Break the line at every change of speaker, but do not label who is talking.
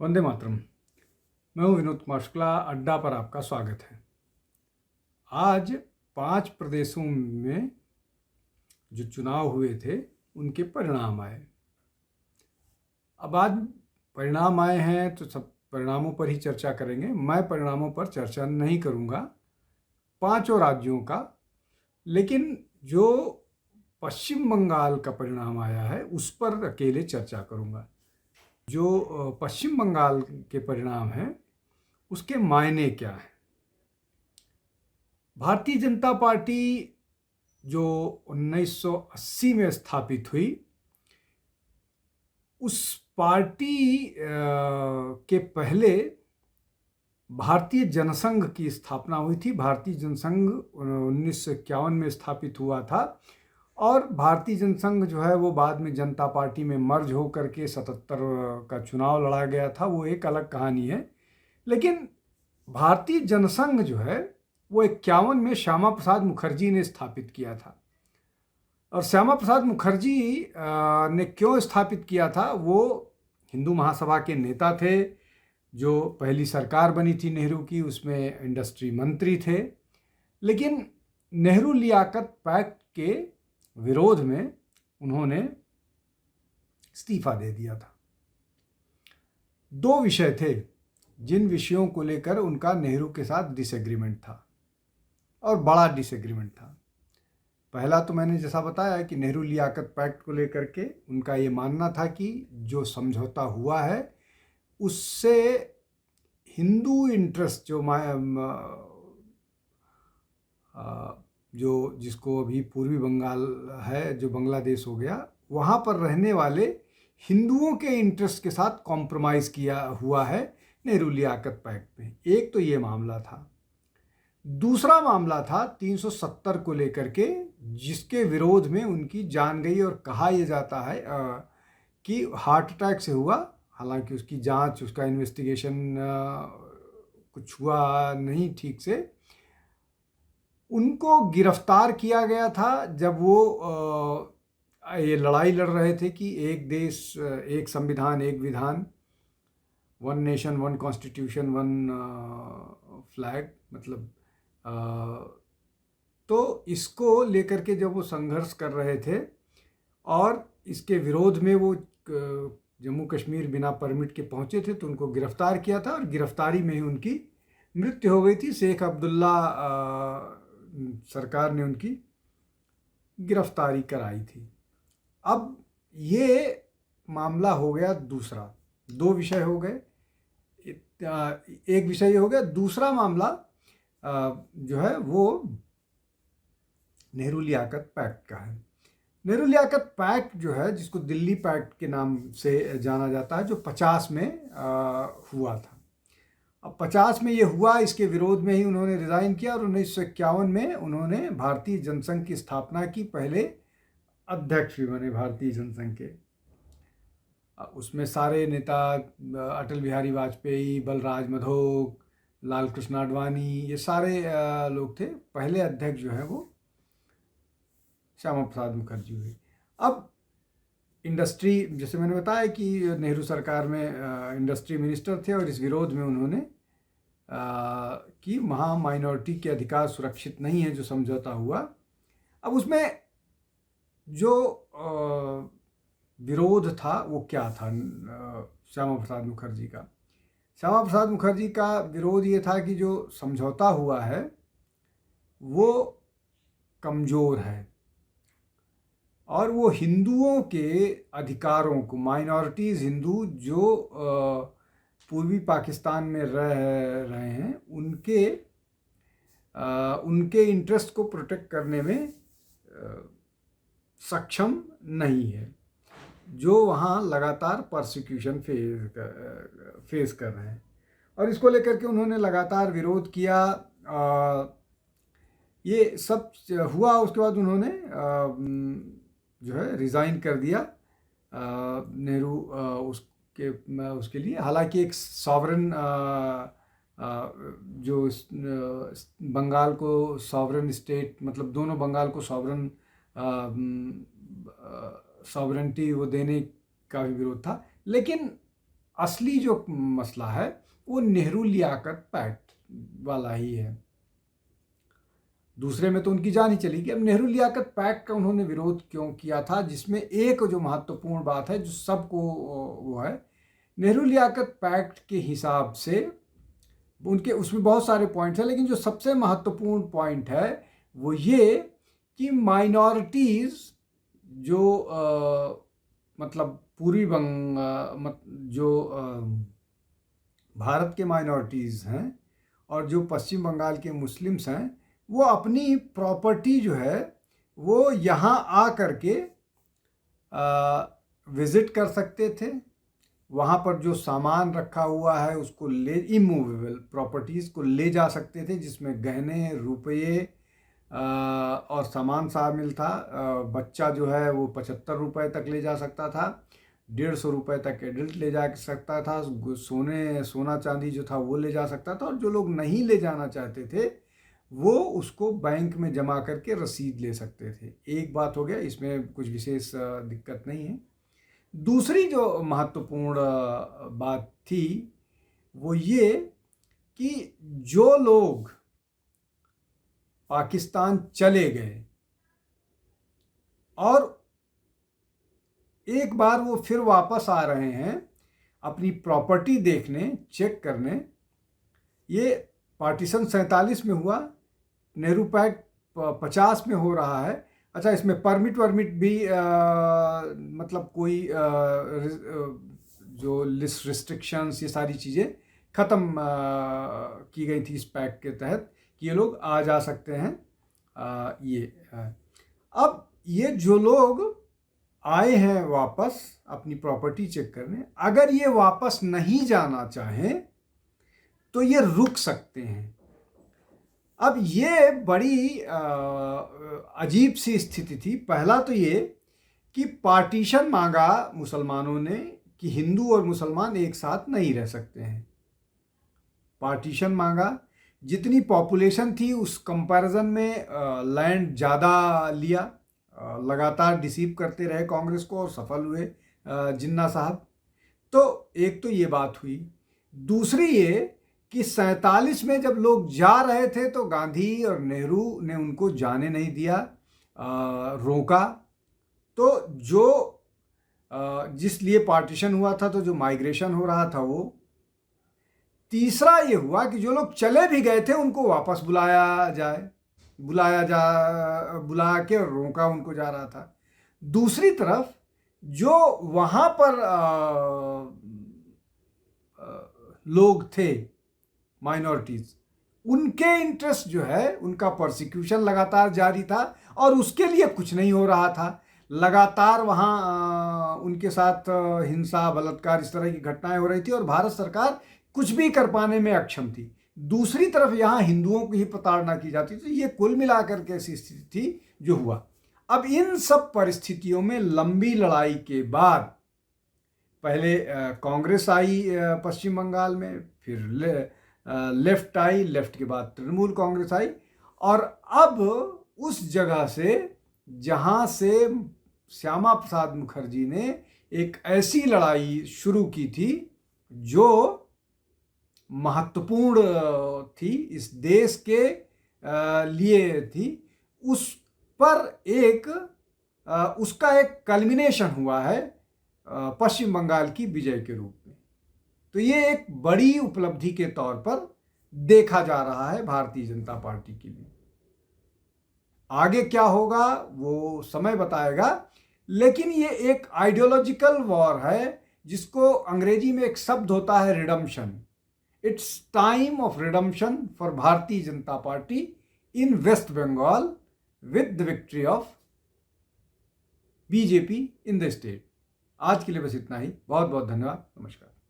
वंदे मातरम। मैं हूं विनोद कुमार शुक्ला। अड्डा पर आपका स्वागत है। आज 5 प्रदेशों में जो चुनाव हुए थे उनके परिणाम आए। अब आज परिणाम आए हैं तो सब परिणामों पर ही चर्चा करेंगे। मैं परिणामों पर चर्चा नहीं करूंगा, 5 राज्यों का, लेकिन जो पश्चिम बंगाल का परिणाम आया है उस पर अकेले चर्चा करूंगा। जो पश्चिम बंगाल के परिणाम हैं उसके मायने क्या हैं। भारतीय जनता पार्टी जो 1980 में स्थापित हुई, उस पार्टी के पहले भारतीय जनसंघ की स्थापना हुई थी। भारतीय जनसंघ 1951 में स्थापित हुआ था और भारतीय जनसंघ जो है वो बाद में जनता पार्टी में मर्ज होकर के 77 का चुनाव लड़ा गया था, वो एक अलग कहानी है। लेकिन भारतीय जनसंघ जो है वो 51 में श्यामा प्रसाद मुखर्जी ने स्थापित किया था। और श्यामा प्रसाद मुखर्जी ने क्यों स्थापित किया था? वो हिंदू महासभा के नेता थे। जो पहली सरकार बनी थी नेहरू की, उसमें इंडस्ट्री मंत्री थे। लेकिन नेहरू लियाकत पैक्ट के विरोध में उन्होंने इस्तीफा दे दिया था। 2 विषय थे जिन विषयों को लेकर उनका नेहरू के साथ डिसएग्रीमेंट था, और बड़ा डिसएग्रीमेंट था। पहला तो मैंने जैसा बताया कि नेहरू लियाकत पैक्ट को लेकर के उनका ये मानना था कि जो समझौता हुआ है उससे हिंदू इंटरेस्ट जो जिसको अभी पूर्वी बंगाल है, जो बांग्लादेश हो गया, वहाँ पर रहने वाले हिंदुओं के इंटरेस्ट के साथ कॉम्प्रोमाइज़ किया हुआ है नेहरू लियाकत पैक्ट में। एक तो ये मामला था। दूसरा मामला था 370 को लेकर के, जिसके विरोध में उनकी जान गई और कहा यह जाता है कि हार्ट अटैक से हुआ। हालांकि उसकी जांच, उसका इन्वेस्टिगेशन कुछ हुआ नहीं ठीक से। उनको गिरफ्तार किया गया था जब वो ये लड़ाई लड़ रहे थे कि एक देश एक संविधान एक विधान, 1 नेशन 1 कॉन्स्टिट्यूशन 1 फ्लैग, मतलब तो इसको लेकर के जब वो संघर्ष कर रहे थे और इसके विरोध में वो जम्मू कश्मीर बिना परमिट के पहुंचे थे, तो उनको गिरफ्तार किया था और गिरफ्तारी में ही उनकी मृत्यु हो गई थी। शेख अब्दुल्ला सरकार ने उनकी गिरफ्तारी कराई थी। अब ये मामला हो गया दूसरा। 2 विषय हो गए। एक विषय ये हो गया। दूसरा मामला जो है वो नेहरू लियाकत पैक्ट का है। नेहरू लियाकत पैक्ट जो है, जिसको दिल्ली पैक्ट के नाम से जाना जाता है, जो 50 में हुआ था। अब 50 में ये हुआ, इसके विरोध में ही उन्होंने रिज़ाइन किया और 1951 में उन्होंने भारतीय जनसंघ की स्थापना की। पहले अध्यक्ष भी बने भारतीय जनसंघ के। उसमें सारे नेता अटल बिहारी वाजपेयी, बलराज मधोक, लाल कृष्ण आडवाणी, ये सारे लोग थे। पहले अध्यक्ष जो है वो श्यामा प्रसाद मुखर्जी हुए। अब इंडस्ट्री, जैसे मैंने बताया कि नेहरू सरकार में इंडस्ट्री मिनिस्टर थे और इस विरोध में उन्होंने कि वहाँ माइनॉरिटी के अधिकार सुरक्षित नहीं है, जो समझौता हुआ। अब उसमें जो विरोध था वो क्या था श्यामा प्रसाद मुखर्जी का? श्यामा प्रसाद मुखर्जी का विरोध ये था कि जो समझौता हुआ है वो कमज़ोर है और वो हिंदुओं के अधिकारों को, माइनॉरिटीज़ हिंदू जो पूर्वी पाकिस्तान में रह रहे हैं, उनके इंटरेस्ट को प्रोटेक्ट करने में सक्षम नहीं है, जो वहाँ लगातार परसिक्यूशन फेस कर रहे हैं। और इसको लेकर के उन्होंने लगातार विरोध किया। ये सब हुआ। उसके बाद उन्होंने जो है रिज़ाइन कर दिया नेहरू उसके लिए। हालांकि एक सॉवरन, जो बंगाल को सॉवरन स्टेट, मतलब दोनों बंगाल को सॉवरनिटी वो देने का भी विरोध था। लेकिन असली जो मसला है वो नेहरू लियाकत पैक्ट वाला ही है। दूसरे में तो उनकी जान ही चली गई। अब नेहरू लियाकत पैक्ट का उन्होंने विरोध क्यों किया था, जिसमें एक जो महत्वपूर्ण बात है जो सबको वो है, नेहरू लियाकत पैक्ट के हिसाब से उनके उसमें बहुत सारे पॉइंट्स हैं, लेकिन जो सबसे महत्वपूर्ण पॉइंट है वो ये कि माइनॉरिटीज़ जो मतलब पूर्वी जो भारत के माइनॉरिटीज़ हैं और जो पश्चिम बंगाल के मुस्लिम्स हैं, वो अपनी प्रॉपर्टी जो है वो यहाँ आ करके विज़िट कर सकते थे। वहाँ पर जो सामान रखा हुआ है उसको इमूवेबल प्रॉपर्टीज़ को ले जा सकते थे, जिसमें गहने, रुपये और सामान शामिल था। बच्चा जो है वो 75 रुपये तक ले जा सकता था, 150 रुपये तक एडल्ट ले जा सकता था, सोना चांदी जो था वो ले जा सकता था, और जो लोग नहीं ले जाना चाहते थे वो उसको बैंक में जमा करके रसीद ले सकते थे। एक बात हो गया, इसमें कुछ विशेष दिक्कत नहीं है। दूसरी जो महत्वपूर्ण बात थी वो ये कि जो लोग पाकिस्तान चले गए और एक बार वो फिर वापस आ रहे हैं अपनी प्रॉपर्टी देखने, चेक करने, ये पार्टीशन 47 में हुआ, नेहरू पैक्ट 50 में हो रहा है। अच्छा, इसमें परमिट वर्मिट भी मतलब कोई जो लिस्ट रिस्ट्रिक्शंस, ये सारी चीज़ें ख़त्म की गई थी इस पैक्ट के तहत कि ये लोग आ जा सकते हैं। अब ये जो लोग आए हैं वापस अपनी प्रॉपर्टी चेक करने, अगर ये वापस नहीं जाना चाहें तो ये रुक सकते हैं। अब ये बड़ी अजीब सी स्थिति थी। पहला तो ये कि पार्टीशन मांगा मुसलमानों ने कि हिंदू और मुसलमान एक साथ नहीं रह सकते हैं। पार्टीशन मांगा, जितनी पॉपुलेशन थी उस कंपैरिजन में लैंड ज़्यादा लिया, लगातार डिसीव करते रहे कांग्रेस को और सफल हुए जिन्ना साहब। तो एक तो ये बात हुई। दूसरी ये कि 47 में जब लोग जा रहे थे तो गांधी और नेहरू ने उनको जाने नहीं दिया, रोका। तो जो जिस लिए पार्टीशन हुआ था, तो जो माइग्रेशन हो रहा था वो। तीसरा ये हुआ कि जो लोग चले भी गए थे उनको वापस बुला के और रोका उनको जा रहा था। दूसरी तरफ जो वहाँ पर लोग थे माइनॉरिटीज़, उनके इंटरेस्ट जो है, उनका प्रोसिक्यूशन लगातार जारी था और उसके लिए कुछ नहीं हो रहा था। लगातार वहाँ उनके साथ हिंसा, बलात्कार, इस तरह की घटनाएं हो रही थी और भारत सरकार कुछ भी कर पाने में अक्षम थी। दूसरी तरफ यहाँ हिंदुओं की ही प्रताड़ना की जाती थी। ये कुल मिलाकर के ऐसी स्थिति थी जो हुआ। अब इन सब परिस्थितियों में लंबी लड़ाई के बाद पहले कांग्रेस आई पश्चिम बंगाल में, फिर लेफ्ट आई, लेफ्ट के बाद तृणमूल कांग्रेस आई, और अब उस जगह से जहाँ से श्यामा प्रसाद मुखर्जी ने एक ऐसी लड़ाई शुरू की थी जो महत्वपूर्ण थी, इस देश के लिए थी, उस पर उसका एक कल्मिनेशन हुआ है पश्चिम बंगाल की विजय के रूप में। तो ये एक बड़ी उपलब्धि के तौर पर देखा जा रहा है भारतीय जनता पार्टी के लिए। आगे क्या होगा वो समय बताएगा, लेकिन ये एक आइडियोलॉजिकल वॉर है जिसको अंग्रेजी में एक शब्द होता है redemption. It's time of redemption for Bharatiya Janata Party in West Bengal with the victory of BJP in the state. आज के लिए बस इतना ही। बहुत बहुत धन्यवाद। नमस्कार।